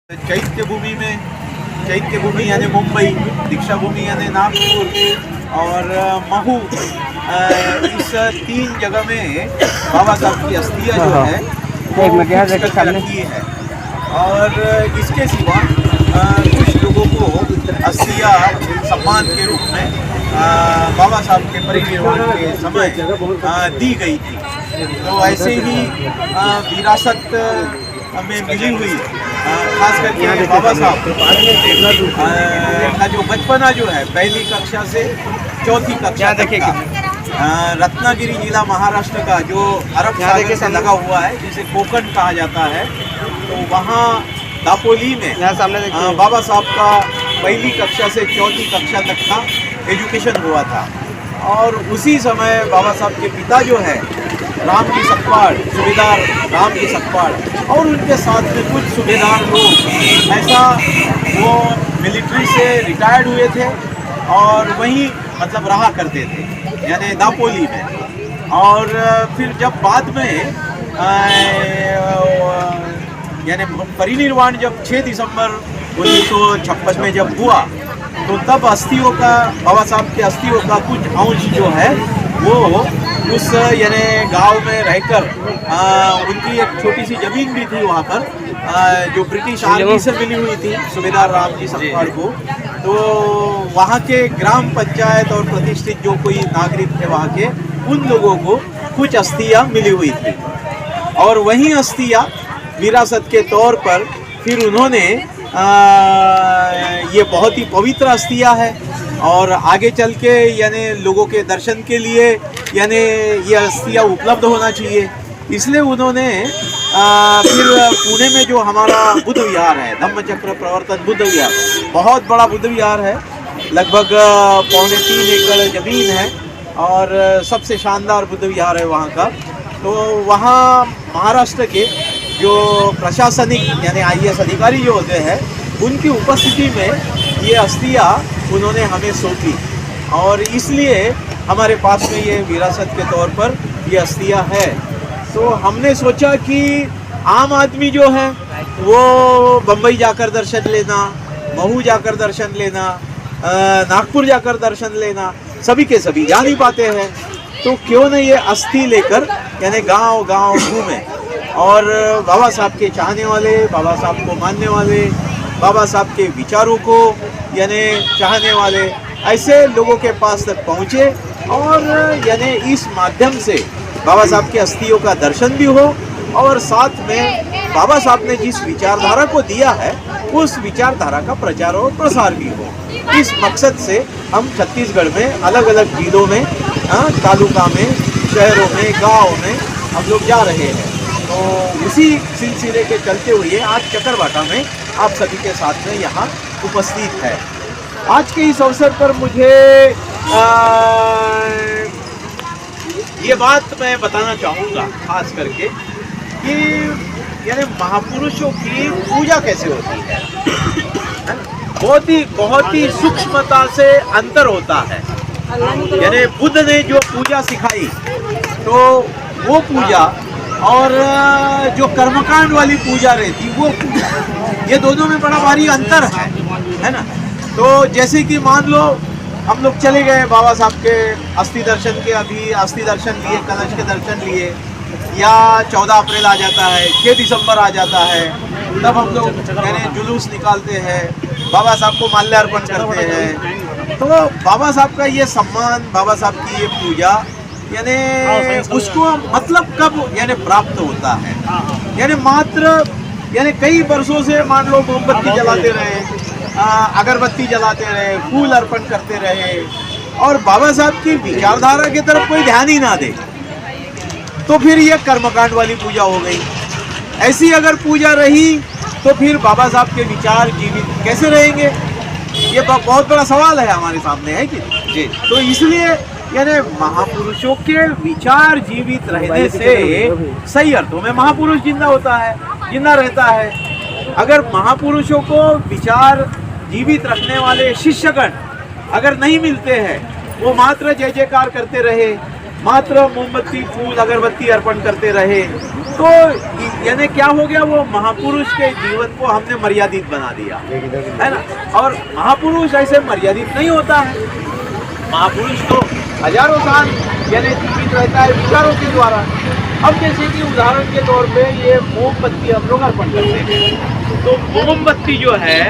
चैत्य भूमि यानी मुंबई, दीक्षा भूमि यानी नागपुर और महू, इस 3 जगह में बाबा साहब की अस्थियाँ जो है वो रखी है। और इसके सिवा कुछ लोगों को अस्थियाँ सम्मान के रूप में बाबा साहब के परिनिर्वाण के समय दी गई थी। तो ऐसे ही विरासत में मिली हुई खास करके बाबा साहब का जो बचपना जो है पहली कक्षा से 4थी कक्षा तक का रत्नागिरी जिला महाराष्ट्र का जो अरब सागर से लगा हुआ है जिसे कोकण कहा जाता है, तो वहाँ दापोली में बाबा साहब का पहली कक्षा से 4थी कक्षा तक का एजुकेशन हुआ था। और उसी समय बाबा साहब के पिता जो है राम जी सकपाड़, सूबेदार राम जी सकपाड़, और उनके साथ में कुछ सूबेदार लोग ऐसा वो मिलिट्री से रिटायर्ड हुए थे और वहीं मतलब रहा करते थे यानी दापोली में। और फिर जब बाद में यानी परिनिर्वाण जब 6 दिसंबर 1956 में जब हुआ, तो तब अस्थियों का बाबा साहब के अस्थियों का कुछ अंश जो है वो उस यानी गांव में रहकर उनकी एक छोटी सी ज़मीन भी थी वहाँ पर जो ब्रिटिश आर्मी से मिली हुई थी सूबेदार राम जी सकपाड़ को। तो वहाँ के ग्राम पंचायत और प्रतिष्ठित जो कोई नागरिक थे वहाँ के, उन लोगों को कुछ अस्थियाँ मिली हुई थी और वहीं अस्थियाँ विरासत के तौर पर फिर उन्होंने ये बहुत ही पवित्र अस्थियाँ है और आगे चल के यानी लोगों के दर्शन के लिए यानी ये अस्थियाँ उपलब्ध होना चाहिए, इसलिए उन्होंने फिर पुणे में जो हमारा बुद्ध विहार है, धम्मचक्र प्रवर्तन बुद्ध विहार, बहुत बड़ा बुद्ध विहार है, लगभग 3.25 एकड़ ज़मीन है और सबसे शानदार बुद्ध विहार है वहाँ का। तो वहाँ महाराष्ट्र के जो प्रशासनिक यानी IAS अधिकारी जो होते हैं, उनकी उपस्थिति में ये अस्थियाँ उन्होंने हमें सौंपी और इसलिए हमारे पास में ये विरासत के तौर पर ये अस्थियाँ है। तो हमने सोचा कि आम आदमी जो है वो बम्बई जाकर दर्शन लेना, महू जाकर दर्शन लेना, नागपुर जाकर दर्शन लेना, सभी के सभी जा नहीं पाते हैं, तो क्यों न ये अस्थि लेकर यानी गांव गांव घूमें और बाबा साहब के चाहने वाले, बाबा साहब को मानने वाले, बाबा साहब के विचारों को यानी चाहने वाले ऐसे लोगों के पास तक पहुँचे और यानी इस माध्यम से बाबा साहब की अस्थियों का दर्शन भी हो और साथ में बाबा साहब ने जिस विचारधारा को दिया है उस विचारधारा का प्रचार और प्रसार भी हो। इस मकसद से हम छत्तीसगढ़ में अलग अलग जिलों में, तालुका में, शहरों में, गाँव में हम लोग जा रहे हैं। तो उसी सिलसिले के चलते हुए आज चकरभाटा में आप सभी के साथ में यहाँ उपस्थित है। आज के इस अवसर पर मुझे ये बात मैं बताना चाहूँगा खास करके कि यानी महापुरुषों की पूजा कैसे होती है, बहुत ही सूक्ष्मता से अंतर होता है। यानी बुद्ध ने जो पूजा सिखाई तो वो पूजा और जो कर्मकांड वाली पूजा रहती वो पूजा, ये दोनों में बड़ा भारी अंतर है ना। तो जैसे कि मान लो हम लोग चले गए बाबा साहब के अस्थि दर्शन के, अभी अस्थि दर्शन लिए, कलश के दर्शन लिए, या 14 अप्रैल आ जाता है, 6 दिसंबर आ जाता है, तब हम लोग यानी जुलूस निकालते हैं, बाबा साहब को माल्यार्पण करते हैं। तो बाबा साहब का ये सम्मान, बाबा साहब की ये पूजा यानी उसको मतलब कब यानी प्राप्त होता है, यानी मात्र यानी कई वर्षों से मान लो मोमबत्ती जलाते रहे, अगरबत्ती जलाते रहे, फूल अर्पण करते रहे और बाबा साहब की विचारधारा की तरफ कोई ध्यान ही ना दे, तो फिर ये कर्मकांड वाली पूजा हो गई। ऐसी अगर पूजा रही तो फिर बाबा साहब के विचार जीवित कैसे रहेंगे, ये बहुत बड़ा सवाल है हमारे सामने, है कि जी। तो इसलिए यानी महापुरुषों के विचार जीवित रहने से सही अर्थों में महापुरुष जिंदा होता है, जिंदा रहता है। अगर महापुरुषों को विचार जीवित रखने वाले शिष्यगण अगर नहीं मिलते हैं, वो मात्र जय जयकार करते रहे, मात्र मोमबत्ती फूल अगरबत्ती अर्पण करते रहे, तो यानी क्या हो गया, वो महापुरुष के जीवन को हमने मर्यादित बना दिया, है ना। और महापुरुष ऐसे मर्यादित नहीं होता है, महापुरुष तो हजारों साल यानी जीवित रहता है विचारों के द्वारा। अब जैसे कि उदाहरण के तौर पे ये मोमबत्ती हम लोग अर्पण करते हैं, तो मोमबत्ती जो है